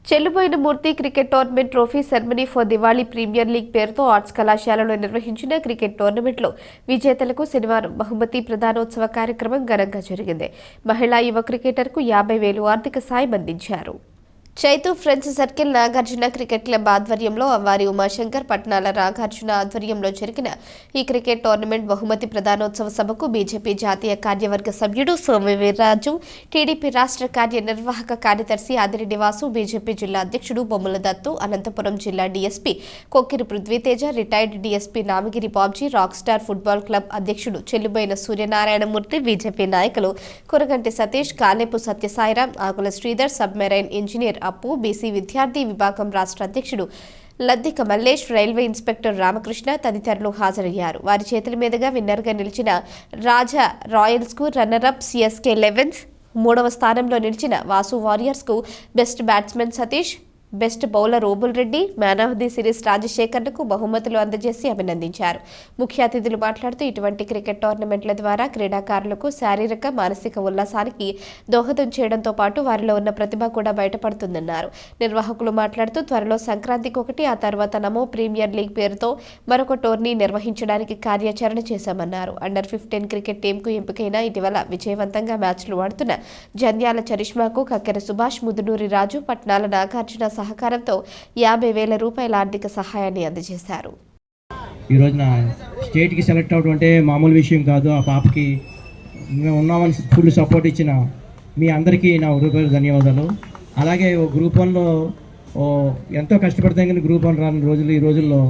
Chelluboina Murthy cricket tournament trophy ceremony for Diwali premier league పేరుతో arts కళాశాలలో నిర్వహించిన క్రికెట్ టోర్నమెంట్లో విజేతలకు శనివారం బహుమతి ప్రదానోత్సవ కార్యక్రమం ఘనంగా జరిగింది. మహిళా యువ క్రికెటర్కు 50,000 ఆర్థిక సాయం అందించారు. Chaitu friends circle Nagarjuna cricket club ఆధ్వర్యంలో అవ్వారి ఉమాశంకర్ పట్నాల నాగార్జున ఆధ్వర్యంలో జరిగిన ఈ క్రికెట్ టోర్నమెంట్ బహుమతి ప్రదానోత్సవ సభకు బీజేపీ జాతీయ కార్యవర్గ సభ్యుడు సోము వీర్రాజు, టీడీపీ రాష్ట్ర కార్యనిర్వాహక కార్యదర్శి ఆదిరెడ్డి వాసు, బీజేపీ జిల్లా అధ్యక్షుడు బొమ్మల దత్తు, అనంతపురం జిల్లా DSP Kokkiri Prithviteja, retired DSP Namagiri Babji, rock star football club అధ్యక్షుడు చెల్లుబోయిన సూర్యనారాయణమూర్తి, బీజేపీ నాయకులు Kuraganti Satish, Kalepu Satyasairam, Akula Sridhar, submarine engineer Appu, BC విద్యార్థి విభాగం రాష్ట్ర అధ్యక్షుడు లద్దిక మల్లేష్, రైల్వే ఇన్స్పెక్టర్ రామకృష్ణ తదితరులు హాజరయ్యారు. వారి చేతుల మీదుగా విన్నర్గా నిలిచిన రాజా రాయల్స్కు రన్నరప్ సిఎస్కే 11, 3వ స్థానంలో నిలిచిన వాసు వారియర్స్కు best batsmen Satish, best bowler Obul Reddy, man of the series రాజశేఖర్కు బహుమతులు అందజేసి అభినందించారు. ముఖ్య అతిథులు మాట్లాడుతూ ఇటువంటి క్రికెట్ టోర్నమెంట్ల ద్వారా క్రీడాకారులకు శారీరక, మానసిక ఉల్లాసానికి దోహదం చేయడంతో పాటు వారిలో ఉన్న ప్రతిభ కూడా బయటపడుతుందన్నారు. నిర్వాహకులు మాట్లాడుతూ త్వరలో సంక్రాంతికి ఒకటి, ఆ తర్వాత నమో ప్రీమియర్ లీగ్ పేరుతో మరొక టోర్నీ నిర్వహించడానికి కార్యాచరణ చేశామన్నారు. అండర్-15 క్రికెట్ టీంకు ఎంపికైన ఇటీవల విజయవంతంగా మ్యాచ్లు ఆడుతున్న జన్యాల చరిష్మాకు కక్కెర సుభాష్, ముదునూరి రాజు, పట్నాల నాగార్జున సహకారంతో 50,000 రూపాయల ఆర్థిక సహాయాన్ని అందజేశారు. ఈ రోజున స్టేట్కి సెలెక్ట్ అవడం అంటే మామూలు విషయం కాదు. ఆ పాపకి ఉన్నామని ఫుల్ సపోర్ట్ ఇచ్చిన మీ అందరికీ నా హృదయపూర్వక ధన్యవాదాలు. అలాగే గ్రూప్ 1లో ఎంతో కష్టపడతాం కానీ గ్రూప్ 1 రాని రోజులు ఈ రోజుల్లో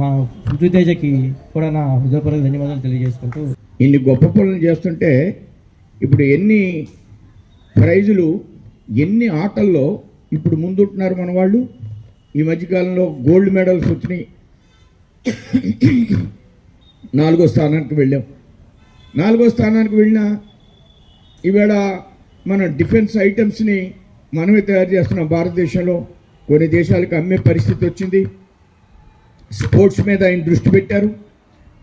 మా పృథ్వీతేజకి కూడా నా హృదయపూర్వక ధన్యవాదాలు తెలియజేసుకుంటూ, ఇన్ని గొప్ప పనులు చేస్తుంటే ఇప్పుడు ఎన్ని ప్రైజులు, ఎన్ని ఆటల్లో ఇప్పుడు ముందుంటున్నారు మన వాళ్ళు. ఈ మధ్యకాలంలో గోల్డ్ మెడల్స్ వచ్చినాయి. 4వ స్థానానికి వెళ్ళాం. 4వ స్థానానికి వెళ్ళినా ఈవేళ మన డిఫెన్స్ ఐటమ్స్ని మనమే తయారు చేస్తున్నాం. భారతదేశంలో కొన్ని దేశాలకు అమ్మే పరిస్థితి వచ్చింది. స్పోర్ట్స్ మీద ఆయన దృష్టి పెట్టారు.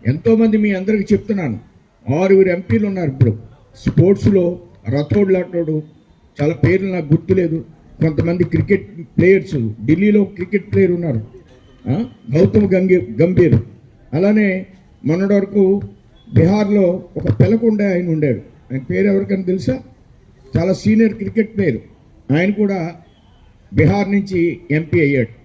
ఎంతోమంది మీ అందరికీ చెప్తున్నాను, 6 ఎంపీలు ఉన్నారు ఇప్పుడు స్పోర్ట్స్లో. రథోడ్ లాంటోడు, చాలా పేర్లు నాకు గుర్తులేదు. కొంతమంది క్రికెట్ ప్లేయర్స్, ఢిల్లీలో క్రికెట్ ప్లేయర్ ఉన్నారు, గౌతమ్ గంభీర్. అలానే మొన్నటి వరకు బీహార్లో ఒక పెలకొండ ఆయన ఉండాడు. ఆయన పేరు ఎవరికైనా తెలుసా? చాలా సీనియర్ క్రికెట్ ప్లేయర్. ఆయన కూడా బీహార్ నుంచి ఎంపీ అయ్యాడు.